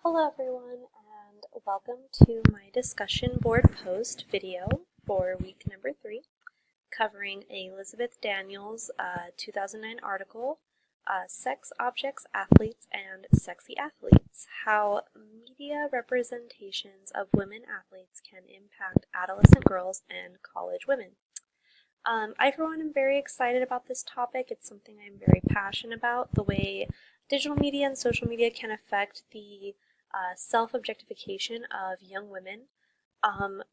Hello everyone, and welcome to my discussion board post video for week number 3, covering Elizabeth Daniels' 2009 article, Sex Objects, Athletes, and Sexy Athletes, How Media Representations of Women Athletes Can Impact Adolescent Girls and College Women. I, for one, am very excited about this topic. It's something I'm very passionate about, the way digital media and social media can affect the self-objectification of young women.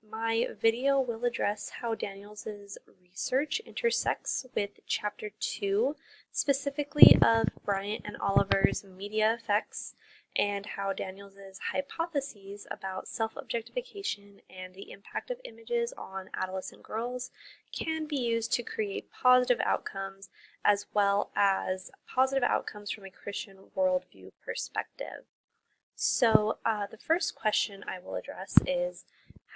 My video will address how Daniels' research intersects with Chapter 2, specifically of Bryant and Oliver's media effects, and how Daniels' hypotheses about self-objectification and the impact of images on adolescent girls can be used to create positive outcomes, as well as positive outcomes from a Christian worldview perspective. So the first question I will address is,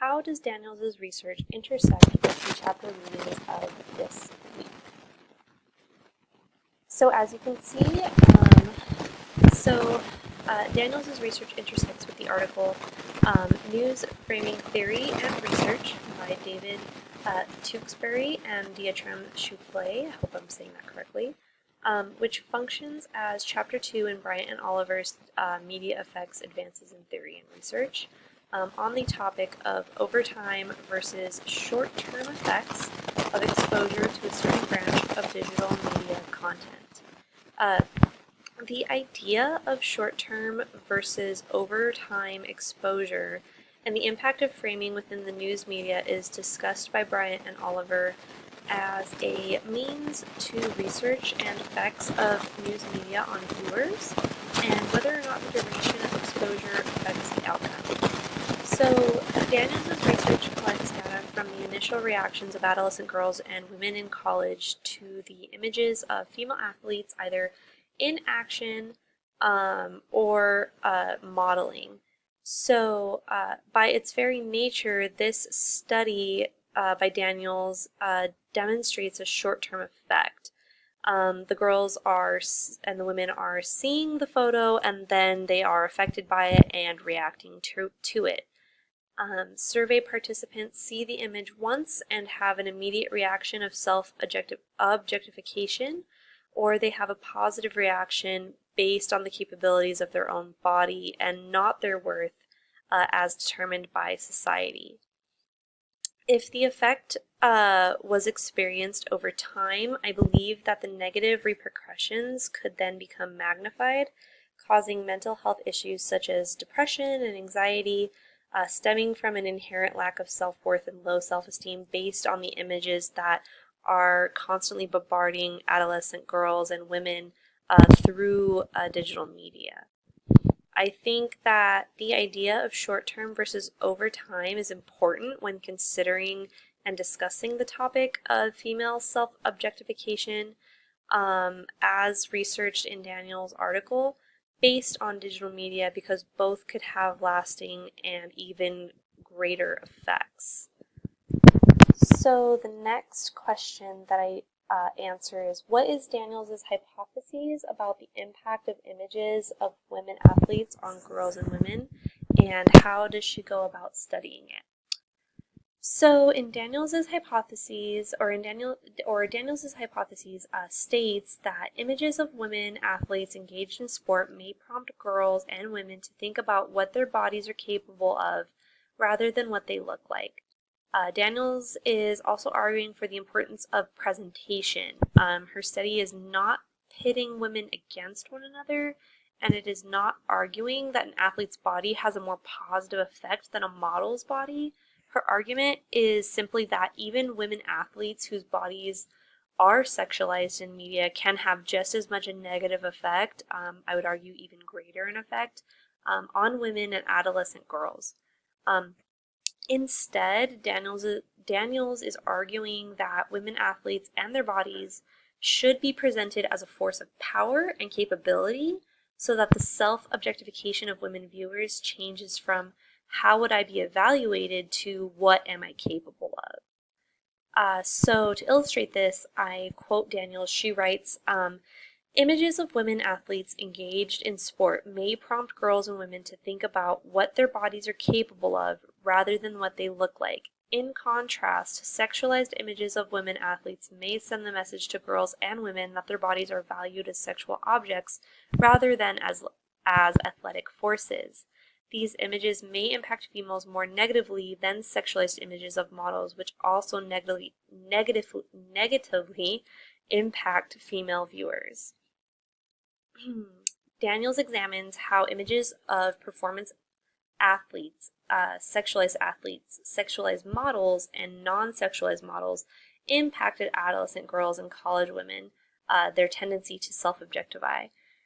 how does Daniels' research intersect with the chapter readings of this week? So as you can see, Daniels' research intersects with the article News Framing Theory and Research by David Tewksbury and Dietram Chouflé, I hope I'm saying that correctly, which functions as Chapter 2 in Bryant and Oliver's Media Effects, Advances in Theory and Research, on the topic of overtime versus short-term effects of exposure to a certain branch of digital media content. The idea of short-term versus overtime exposure and the impact of framing within the news media is discussed by Bryant and Oliver as a means to research and effects of news media on viewers and whether or not the duration of exposure affects the outcome. So Daniels' research collects data from the initial reactions of adolescent girls and women in college to the images of female athletes either in action or modeling. So by its very nature, this study by Daniels demonstrates a short-term effect. The girls and the women are seeing the photo and then they are affected by it and reacting to it. Survey participants see the image once and have an immediate reaction of self-objectification, or they have a positive reaction based on the capabilities of their own body and not their worth as determined by society. If the effect was experienced over time, I believe that the negative repercussions could then become magnified, causing mental health issues such as depression and anxiety, stemming from an inherent lack of self-worth and low self-esteem based on the images that are constantly bombarding adolescent girls and women through digital media. I think that the idea of short-term versus overtime is important when considering and discussing the topic of female self-objectification as researched in Daniels' article based on digital media, because both could have lasting and even greater effects. So the next question that I answer is, what is Daniels' hypotheses about the impact of images of women athletes on girls and women, and how does she go about studying it? So in Daniels' hypotheses, states that images of women athletes engaged in sport may prompt girls and women to think about what their bodies are capable of rather than what they look like. Daniels is also arguing for the importance of presentation. Her study is not pitting women against one another, and it is not arguing that an athlete's body has a more positive effect than a model's body. Her argument is simply that even women athletes whose bodies are sexualized in media can have just as much a negative effect, I would argue even greater an effect, on women and adolescent girls. Instead, Daniels is arguing that women athletes and their bodies should be presented as a force of power and capability so that the self-objectification of women viewers changes from how would I be evaluated to what am I capable of. So to illustrate this, I quote Daniels. She writes, Images of women athletes engaged in sport may prompt girls and women to think about what their bodies are capable of rather than what they look like. In contrast, sexualized images of women athletes may send the message to girls and women that their bodies are valued as sexual objects rather than as athletic forces. These images may impact females more negatively than sexualized images of models, which also negatively impact female viewers. Daniels examines how images of performance athletes, sexualized models, and non-sexualized models impacted adolescent girls and college women, their tendency to self-objectify.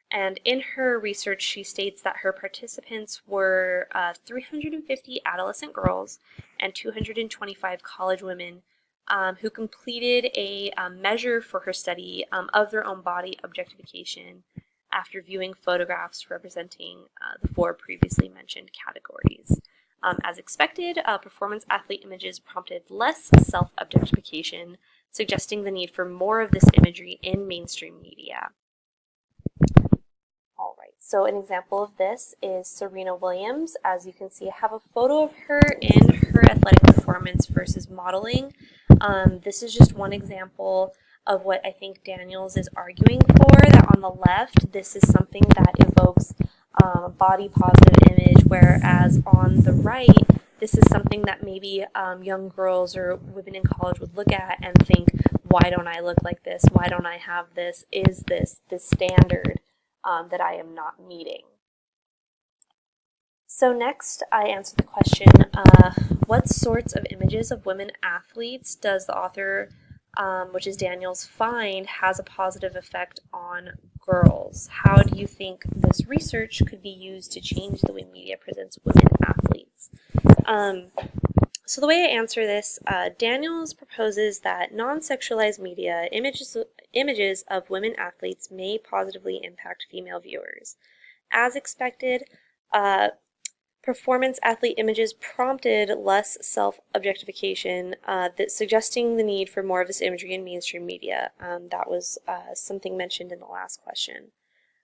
And in her research, she states that her participants were 350 adolescent girls and 225 college women who completed a measure for her study of their own body objectification after viewing photographs representing the four previously mentioned categories. As expected, performance athlete images prompted less self-objectification, suggesting the need for more of this imagery in mainstream media. All right, so an example of this is Serena Williams. As you can see, I have a photo of her in her athletic performance versus modeling. This is just one example of what I think Daniels is arguing for, that on the left, this is something that evokes a body positive image, whereas on the right, this is something that maybe young girls or women in college would look at and think, why don't I look like this? Why don't I have this? Is this standard that I am not meeting? So next, I answer the question, what sorts of images of women athletes does the author, which is Daniels, find has a positive effect on girls? How do you think this research could be used to change the way media presents women athletes? So the way I answer this, Daniels proposes that non-sexualized media images of women athletes may positively impact female viewers. As expected, performance athlete images prompted less self-objectification, suggesting the need for more of this imagery in mainstream media. That was something mentioned in the last question.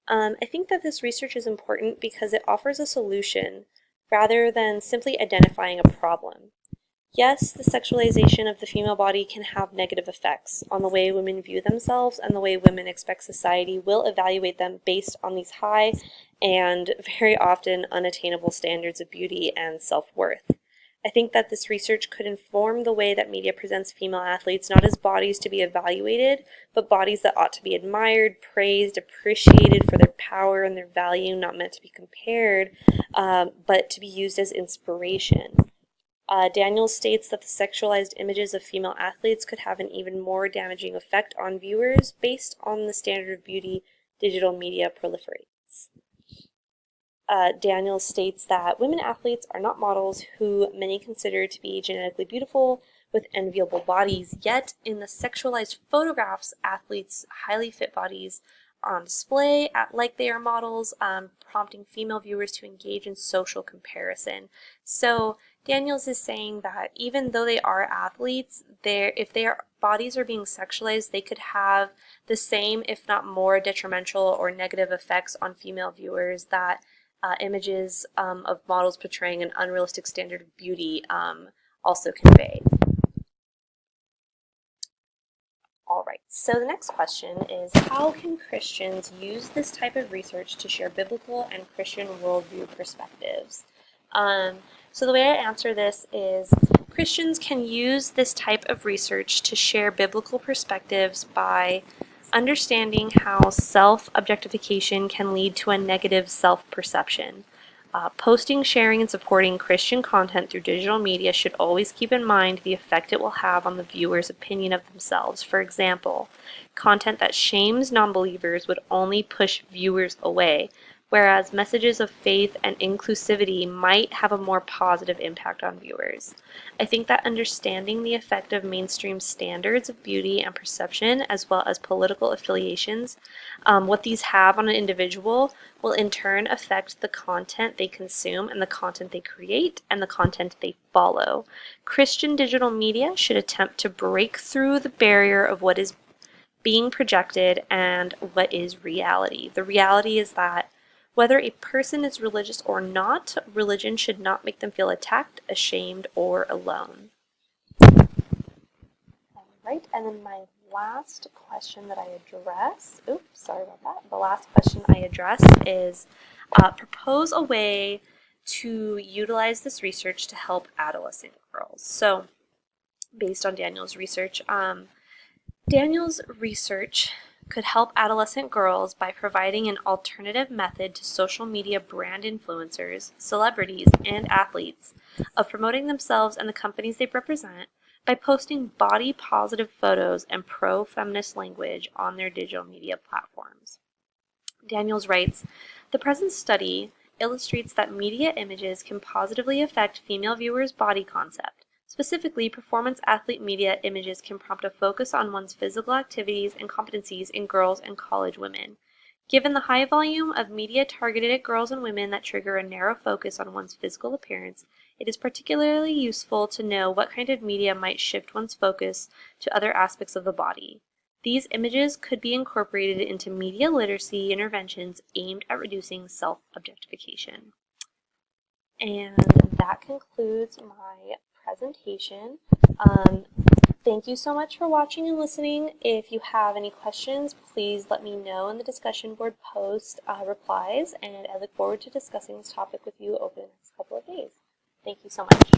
I think that this research is important because it offers a solution rather than simply identifying a problem. Yes, the sexualization of the female body can have negative effects on the way women view themselves and the way women expect society will evaluate them based on these high and very often unattainable standards of beauty and self-worth. I think that this research could inform the way that media presents female athletes not as bodies to be evaluated, but bodies that ought to be admired, praised, appreciated for their power and their value, not meant to be compared, but to be used as inspiration. Daniels states that the sexualized images of female athletes could have an even more damaging effect on viewers based on the standard of beauty digital media proliferates. Daniels states that women athletes are not models who many consider to be genetically beautiful with enviable bodies, yet in the sexualized photographs, athletes' highly fit bodies are on display like they are models, prompting female viewers to engage in social comparison. So Daniels is saying that even though they are athletes, if their bodies are being sexualized, they could have the same, if not more, detrimental or negative effects on female viewers that images of models portraying an unrealistic standard of beauty also convey. All right, so the next question is, how can Christians use this type of research to share biblical and Christian worldview perspectives? So the way I answer this is, Christians can use this type of research to share biblical perspectives by understanding how self-objectification can lead to a negative self-perception. Posting, sharing, and supporting Christian content through digital media should always keep in mind the effect it will have on the viewer's opinion of themselves. For example, content that shames non-believers would only push viewers away, whereas messages of faith and inclusivity might have a more positive impact on viewers. I think that understanding the effect of mainstream standards of beauty and perception, as well as political affiliations, what these have on an individual, will in turn affect the content they consume and the content they create and the content they follow. Christian digital media should attempt to break through the barrier of what is being projected, and what is reality. The reality is that whether a person is religious or not, religion should not make them feel attacked, ashamed, or alone. All right, and then my last question that I address, oops, sorry about that. The last question I address is propose a way to utilize this research to help adolescent girls. So, based on Daniel's research, could help adolescent girls by providing an alternative method to social media brand influencers, celebrities, and athletes of promoting themselves and the companies they represent by posting body-positive photos and pro-feminist language on their digital media platforms. Daniels writes, "The present study illustrates that media images can positively affect female viewers' body concept. Specifically, performance athlete media images can prompt a focus on one's physical activities and competencies in girls and college women. Given the high volume of media targeted at girls and women that trigger a narrow focus on one's physical appearance, it is particularly useful to know what kind of media might shift one's focus to other aspects of the body. These images could be incorporated into media literacy interventions aimed at reducing self-objectification." And that concludes my presentation. Thank you so much for watching and listening. If you have any questions, please let me know in the discussion board post replies, and I look forward to discussing this topic with you over the next couple of days. Thank you so much.